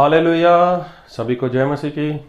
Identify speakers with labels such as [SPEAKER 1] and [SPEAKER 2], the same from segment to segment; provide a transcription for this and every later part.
[SPEAKER 1] Hallelujah. सभी को जय मसीह की।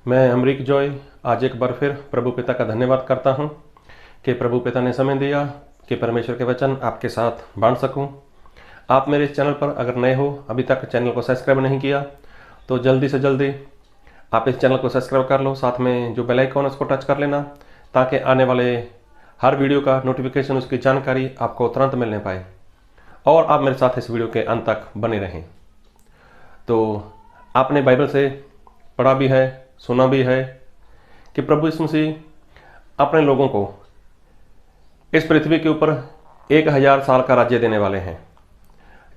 [SPEAKER 1] मैं अमरीक जॉय आज एक बार फिर प्रभु पिता का धन्यवाद करता हूं कि प्रभु पिता ने समय दिया कि परमेश्वर के वचन आपके साथ बांट सकूं। आप मेरे इस चैनल पर अगर नए हो, अभी तक चैनल को सब्सक्राइब नहीं किया, तो जल्दी से जल्दी आप इस चैनल को सब्सक्राइब कर लो। साथ में जो बेल आइकन है उसको टच कर लेना, ताकि आने वाले हर वीडियो का नोटिफिकेशन, उसकी जानकारी आपको तुरंत मिलने पाए और आप मेरे साथ इस वीडियो के अंत तक बने रहें। तो आपने बाइबल से पढ़ा भी है, सुना भी है कि प्रभु यीशु मसीह अपने लोगों को इस पृथ्वी के ऊपर 1000 साल का राज्य देने वाले हैं।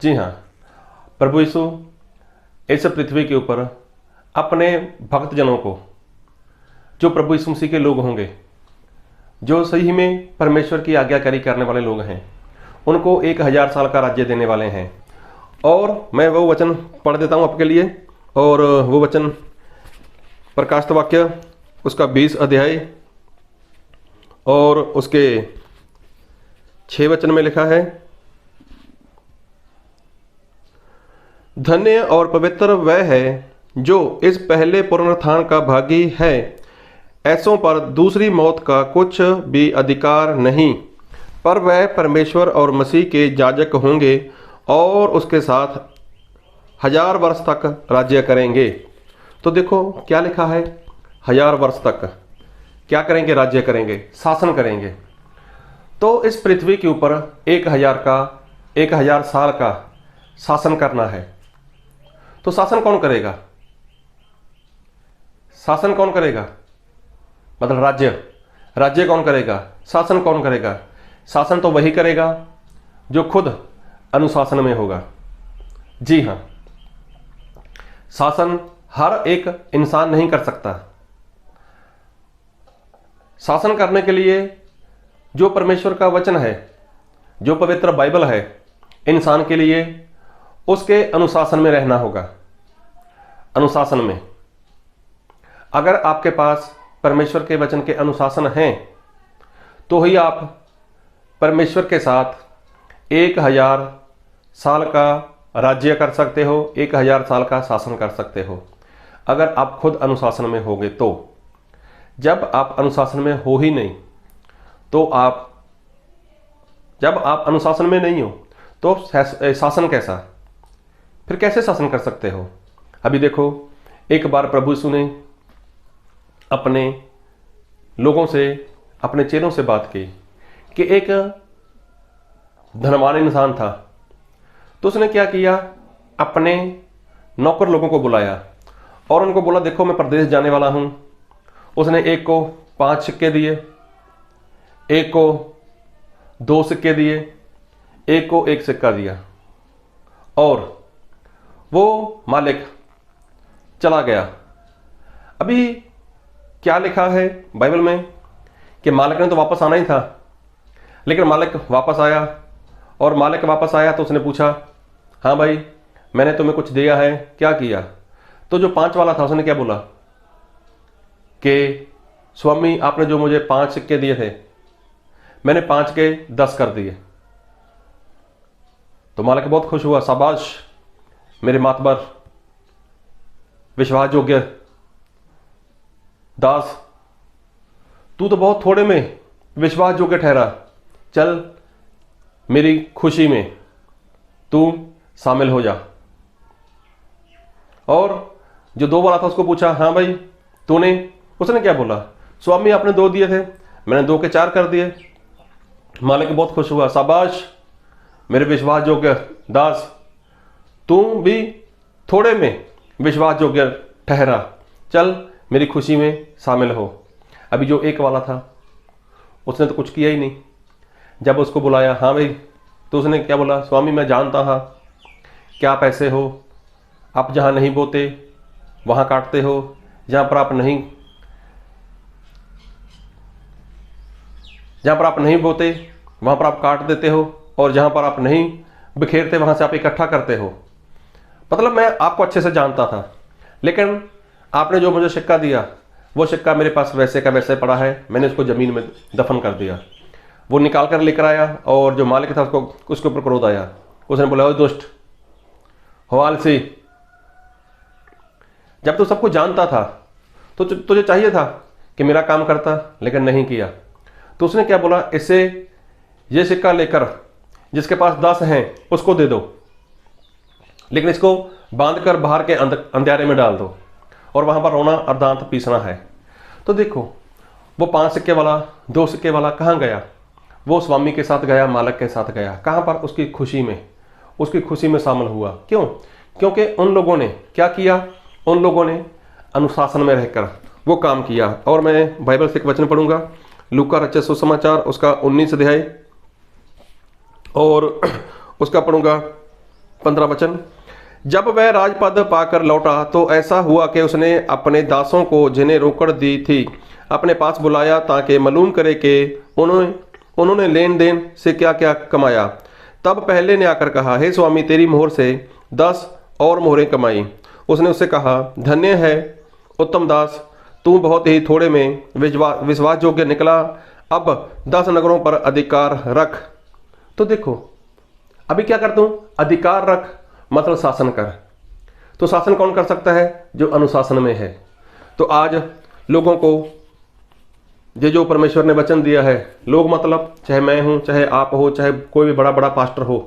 [SPEAKER 1] जी हाँ, प्रभु यीशु इस पृथ्वी के ऊपर अपने भक्तजनों को, जो प्रभु यीशु मसीह के लोग होंगे, जो सही में परमेश्वर की आज्ञाकारी करने वाले लोग हैं, उनको 1000 साल का राज्य देने वाले हैं। और मैं वो वचन पढ़ देता हूँ आपके लिए। और वो वचन प्रकाशित वाक्य उसका 20 अध्याय और उसके 6 वचन में लिखा है, धन्य और पवित्र वह है जो इस पहले पुनरुत्थान का भागी है। ऐसों पर दूसरी मौत का कुछ भी अधिकार नहीं, पर वह परमेश्वर और मसीह के याजक होंगे और उसके साथ 1000 वर्ष तक राज्य करेंगे। तो देखो क्या लिखा है, 1000 वर्ष तक क्या करेंगे? राज्य करेंगे, शासन करेंगे। तो इस पृथ्वी के ऊपर 1000 साल का शासन करना है। तो शासन कौन करेगा? शासन कौन करेगा? मतलब राज्य कौन करेगा? शासन कौन करेगा? शासन तो वही करेगा जो खुद अनुशासन में होगा। जी हाँ, शासन हर एक इंसान नहीं कर सकता। शासन करने के लिए जो परमेश्वर का वचन है, जो पवित्र बाइबल है, इंसान के लिए उसके अनुशासन में रहना होगा। अनुशासन में अगर आपके पास परमेश्वर के वचन के अनुशासन हैं, तो ही आप परमेश्वर के साथ 1000 साल का राज्य कर सकते हो, 1000 साल का शासन कर सकते हो। अगर आप खुद अनुशासन में होगे तो। जब आप अनुशासन में हो ही नहीं, तो जब आप अनुशासन में नहीं हो तो शासन कैसा? फिर कैसे शासन कर सकते हो? अभी देखो, एक बार प्रभु यीशु ने अपने लोगों से, अपने चेलों से बात की कि एक धनवान इंसान था। तो उसने क्या किया, अपने नौकर लोगों को बुलाया और उनको बोला, देखो मैं प्रदेश जाने वाला हूं। उसने एक को 5 सिक्के दिए, एक को 2 सिक्के दिए, एक को 1 सिक्का दिया, और वो मालिक चला गया। अभी क्या लिखा है बाइबल में कि मालिक ने तो वापस आना ही था, लेकिन मालिक वापस आया। और मालिक वापस आया तो उसने पूछा, हाँ भाई, मैंने तुम्हें कुछ दिया है, क्या किया? तो जो 5 वाला था उसने क्या बोला कि स्वामी, आपने जो मुझे 5 सिक्के दिए थे, मैंने 5 के 10 कर दिए। तो मालिक बहुत खुश हुआ, शाबाश मेरे मातबर, विश्वास योग्य दास, तू तो बहुत थोड़े में विश्वास योग्य ठहरा, चल मेरी खुशी में तू शामिल हो जा। और जो 2 वाला था उसको पूछा, हाँ भाई तूने? उसने क्या बोला, स्वामी आपने 2 दिए थे, मैंने 2 के 4 कर दिए। मालिक बहुत खुश हुआ, शाबाश मेरे विश्वास योग्य दास, तू भी थोड़े में विश्वास योग्य ठहरा, चल मेरी खुशी में शामिल हो। अभी जो 1 वाला था उसने तो कुछ किया ही नहीं। जब उसको बुलाया, हाँ भाई, तो उसने क्या बोला, स्वामी मैं जानता था क्या आप ऐसे हो, आप जहाँ नहीं बोते वहाँ काटते हो, जहाँ पर आप नहीं बोते वहाँ पर आप काट देते हो, और जहाँ पर आप नहीं बिखेरते वहाँ से आप इकट्ठा करते हो। मतलब मैं आपको अच्छे से जानता था, लेकिन आपने जो मुझे सिक्का दिया, वो सिक्का मेरे पास वैसे का वैसे पड़ा है, मैंने उसको ज़मीन में दफन कर दिया। वो निकाल कर लेकर आया, और जो मालिक था उसके ऊपर क्रोध आया। उसने बोला, ओ दुष्ट, हो आलसी, जब तू सब कुछ जानता था तो तुझे चाहिए था कि मेरा काम करता, लेकिन नहीं किया। तो उसने क्या बोला, इससे ये सिक्का लेकर जिसके पास 10 हैं उसको दे दो, लेकिन इसको बांध कर बाहर के अंधेरे में डाल दो और वहां पर रोना और दांत पीसना है। तो देखो, वो 5 सिक्के वाला, 2 सिक्के वाला कहाँ गया? वो स्वामी के साथ गया, मालिक के साथ गया। कहाँ पर? उसकी खुशी में, उसकी खुशी में शामिल हुआ। क्यों? क्योंकि उन लोगों ने क्या किया? उन लोगों ने अनुशासन में रहकर वो काम किया। और मैं बाइबल से एक वचन पढ़ूंगा, लूका रचित सुसमाचार उसका 19 अध्याय और उसका पढ़ूंगा 15 वचन। जब वह राजपद पाकर लौटा तो ऐसा हुआ कि उसने अपने दासों को, जिन्हें रोकड़ दी थी, अपने पास बुलाया ताकि मालूम करे कि उन्होंने लेन देन से क्या क्या कमाया। तब पहले ने आकर कहा, हे स्वामी, तेरी मोहर से 10 और मोहरें कमाई। उसने उससे कहा, धन्य है उत्तम दास, तू बहुत ही थोड़े में विश्वास योग्य निकला, अब 10 नगरों पर अधिकार रख। तो देखो, अभी क्या करता हूं? अधिकार रख मतलब शासन कर। तो शासन कौन कर सकता है? जो अनुशासन में है। तो आज लोगों को ये जो परमेश्वर ने वचन दिया है, लोग मतलब चाहे मैं हूं, चाहे आप हो, चाहे कोई भी बड़ा बड़ा पास्टर हो,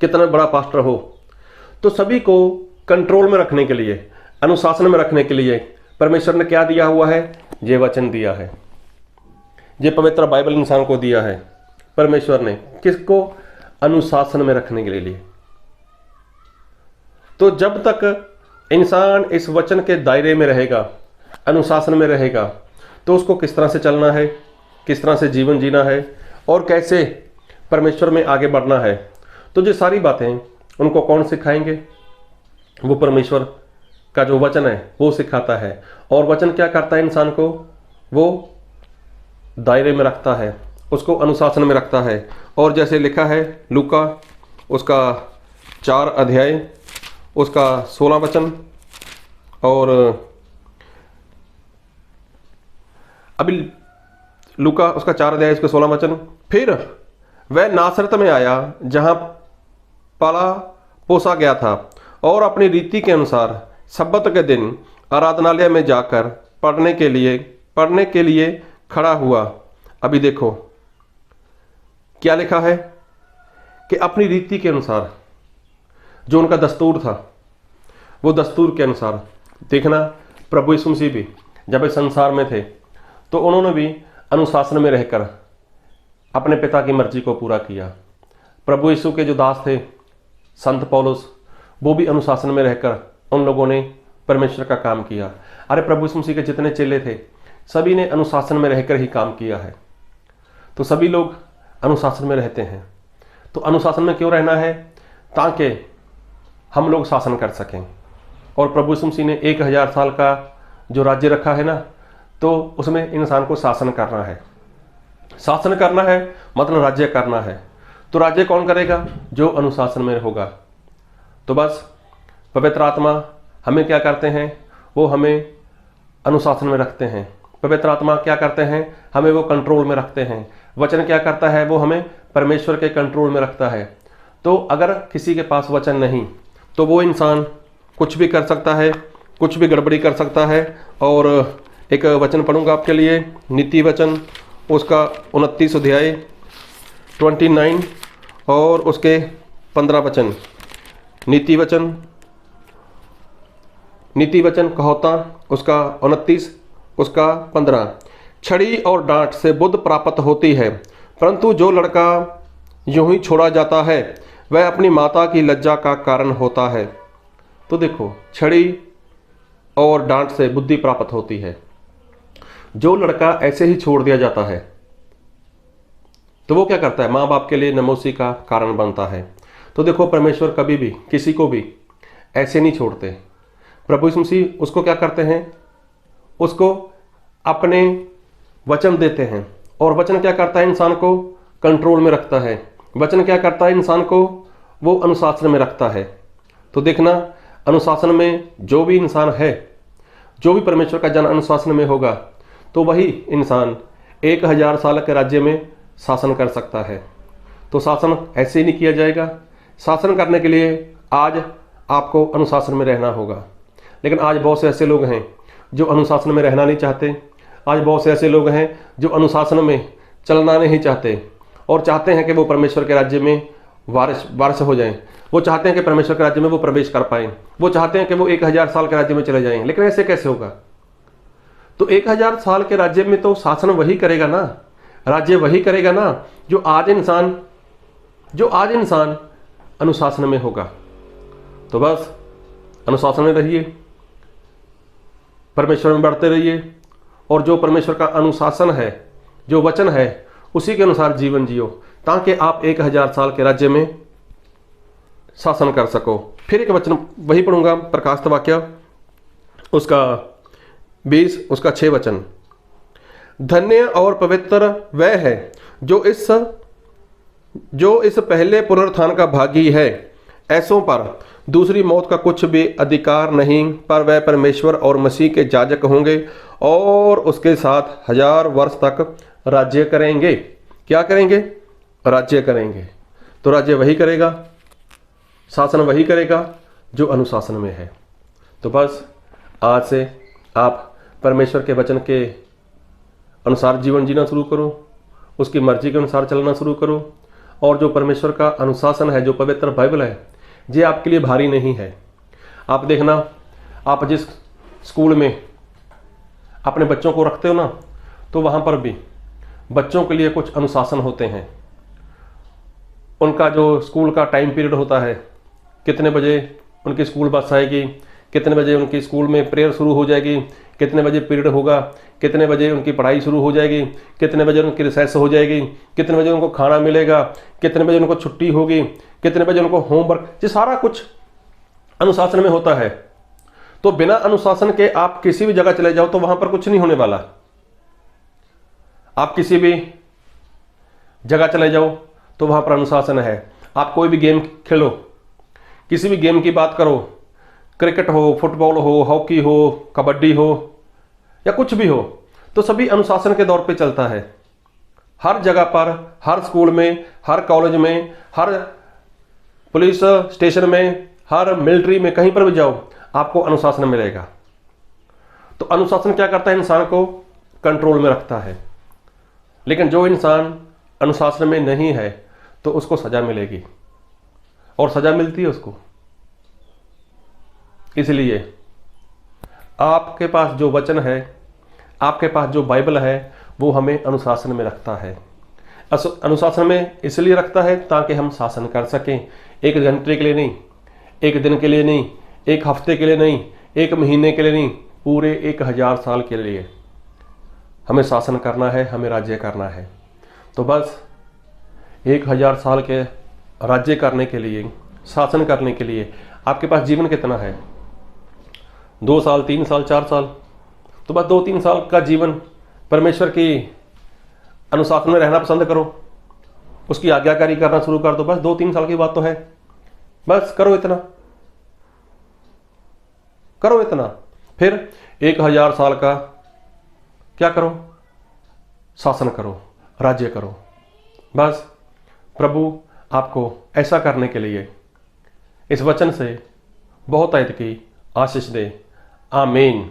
[SPEAKER 1] कितना बड़ा पास्टर हो, तो सभी को कंट्रोल में रखने के लिए, अनुशासन में रखने के लिए परमेश्वर ने क्या दिया हुआ है? ये वचन दिया है। ये पवित्र बाइबल इंसान को दिया है परमेश्वर ने। किसको? अनुशासन में रखने के लिए। तो जब तक इंसान इस वचन के दायरे में रहेगा, अनुशासन में रहेगा, तो उसको किस तरह से चलना है, किस तरह से जीवन जीना है और कैसे परमेश्वर में आगे बढ़ना है, तो ये सारी बातें उनको कौन सिखाएंगे? वो परमेश्वर का जो वचन है वो सिखाता है। और वचन क्या करता है? इंसान को वो दायरे में रखता है, उसको अनुशासन में रखता है। और जैसे लिखा है लूका उसका 4 अध्याय उसका 16 वचन, और अभी लूका उसका 4 अध्याय उसका 16 वचन। फिर वह नासरत में आया जहां पाला पोसा गया था, और अपनी रीति के अनुसार सब्बत के दिन आराधनालय में जाकर पढ़ने के लिए खड़ा हुआ। अभी देखो क्या लिखा है कि अपनी रीति के अनुसार, जो उनका दस्तूर था, वो दस्तूर के अनुसार। देखना, प्रभु यीशु मसीह भी जब इस संसार में थे तो उन्होंने भी अनुशासन में रहकर अपने पिता की मर्जी को पूरा किया। प्रभु यीशु के जो दास थे संत पौलुस, वो भी अनुशासन में रहकर उन लोगों ने परमेश्वर का काम किया। अरे प्रभु यीशु मसीह के जितने चेले थे सभी ने अनुशासन में रहकर ही काम किया है। तो सभी लोग अनुशासन में रहते हैं। तो अनुशासन में क्यों रहना है? ताकि हम लोग शासन कर सकें। और प्रभु यीशु मसीह ने 1000 साल का जो राज्य रखा है ना, तो उसमें इंसान को शासन करना है। शासन करना है मतलब राज्य करना है। तो राज्य कौन करेगा? जो अनुशासन में होगा। तो बस पवित्र आत्मा हमें क्या करते हैं? वो हमें अनुशासन में रखते हैं। पवित्र आत्मा क्या करते हैं? हमें वो कंट्रोल में रखते हैं। वचन क्या करता है? वो हमें परमेश्वर के कंट्रोल में रखता है। तो अगर किसी के पास वचन नहीं तो वो इंसान कुछ भी कर सकता है, कुछ भी गड़बड़ी कर सकता है। और एक वचन पढ़ूंगा आपके लिए, नीति वचन उसका 29 अध्याय 29 और उसके 15 वचन। नीति वचन कहोता उसका 29 उसका 15। छड़ी और डांट से बुद्धि प्राप्त होती है, परंतु जो लड़का यूं ही छोड़ा जाता है वह अपनी माता की लज्जा का कारण होता है। तो देखो, छड़ी और डांट से बुद्धि प्राप्त होती है। जो लड़का ऐसे ही छोड़ दिया जाता है तो वो क्या करता है? माँ बाप के लिए नमोसी का कारण बनता है। तो देखो, परमेश्वर कभी भी किसी को भी ऐसे नहीं छोड़ते। प्रभु यीशु मसीह उसको क्या करते हैं? उसको अपने वचन देते हैं। और वचन क्या करता है? इंसान को कंट्रोल में रखता है। वचन क्या करता है? इंसान को वो अनुशासन में रखता है। तो देखना, अनुशासन में जो भी इंसान है, जो भी परमेश्वर का जन अनुशासन में होगा, तो वही इंसान 1000 साल के राज्य में शासन कर सकता है। तो शासन ऐसे ही नहीं किया जाएगा। शासन करने के लिए आज आपको अनुशासन में रहना होगा। लेकिन आज बहुत से ऐसे लोग हैं जो अनुशासन में रहना नहीं चाहते। आज बहुत से ऐसे लोग हैं जो अनुशासन में चलना नहीं चाहते और चाहते हैं कि वो परमेश्वर के राज्य में वारिस हो जाएं। वो चाहते हैं कि परमेश्वर के राज्य में वो प्रवेश कर पाएं। वो चाहते हैं कि वो 1000 साल के राज्य में चले जाएं। लेकिन ऐसे कैसे होगा? तो 1000 साल के राज्य में तो शासन वही करेगा ना, राज्य वही करेगा ना जो आज इंसान अनुशासन में होगा। तो बस अनुशासन में रहिए, परमेश्वर में बढ़ते रहिए और जो परमेश्वर का अनुशासन है, जो वचन है, उसी के अनुसार जीवन जियो, ताकि आप 1000 साल के राज्य में शासन कर सको। फिर एक वचन वही पढ़ूंगा, प्रकाशित वाक्य उसका 20 उसका 6 वचन। धन्य और पवित्र वह है जो इस पहले पुनरुत्थान का भागी है। ऐसों पर दूसरी मौत का कुछ भी अधिकार नहीं, पर वह परमेश्वर और मसीह के याजक होंगे और उसके साथ 1000 वर्ष तक राज्य करेंगे। क्या करेंगे? राज्य करेंगे। तो राज्य वही करेगा, शासन वही करेगा जो अनुशासन में है। तो बस आज से आप परमेश्वर के वचन के अनुसार जीवन जीना शुरू करो, उसकी मर्जी के अनुसार चलना शुरू करो। और जो परमेश्वर का अनुशासन है, जो पवित्र बाइबल है, ये आपके लिए भारी नहीं है। आप देखना, आप जिस स्कूल में अपने बच्चों को रखते हो ना, तो वहाँ पर भी बच्चों के लिए कुछ अनुशासन होते हैं। उनका जो स्कूल का टाइम पीरियड होता है, कितने बजे उनकी स्कूल बस आएगी, कितने बजे उनकी स्कूल में प्रेयर शुरू हो जाएगी, कितने बजे पीरियड होगा, कितने बजे उनकी पढ़ाई शुरू हो जाएगी, कितने बजे उनकी रिसेस हो जाएगी, कितने बजे उनको खाना मिलेगा, कितने बजे उनको छुट्टी होगी, कितने बजे उनको होमवर्क, ये सारा कुछ अनुशासन में होता है। तो बिना अनुशासन के आप किसी भी जगह चले जाओ तो वहां पर कुछ नहीं होने वाला। आप किसी भी जगह चले जाओ तो वहां पर अनुशासन है। आप कोई भी गेम खेलो, किसी भी गेम की बात करो, क्रिकेट हो, फुटबॉल हो, हॉकी हो, कबड्डी हो या कुछ भी हो, तो सभी अनुशासन के दौर पे चलता है। हर जगह पर, हर स्कूल में, हर कॉलेज में, हर पुलिस स्टेशन में, हर मिलिट्री में, कहीं पर भी जाओ आपको अनुशासन मिलेगा। तो अनुशासन क्या करता है? इंसान को कंट्रोल में रखता है। लेकिन जो इंसान अनुशासन में नहीं है तो उसको सजा मिलेगी, और सजा मिलती है उसको। इसलिए आपके पास जो वचन है, आपके पास जो बाइबल है, वो हमें अनुशासन में रखता है। अनुशासन में इसलिए रखता है ताकि हम शासन कर सकें। 1 घंटे के लिए नहीं, 1 दिन के लिए नहीं, 1 हफ्ते के लिए नहीं, 1 महीने के लिए नहीं, पूरे 1000 साल के लिए हमें शासन करना है, हमें राज्य करना है। तो बस 1000 साल के राज्य करने के लिए, शासन करने के लिए आपके पास जीवन कितना है? 2 साल, 3 साल, 4 साल? तो बस 2-3 साल का जीवन परमेश्वर की अनुशासन में रहना पसंद करो, उसकी आज्ञाकारी करना शुरू कर दो। बस 2-3 साल की बात तो है, बस करो इतना, करो इतना। फिर 1000 साल का क्या करो? शासन करो, राज्य करो। बस प्रभु आपको ऐसा करने के लिए इस वचन से बहुत की आशीष दे। आमीन।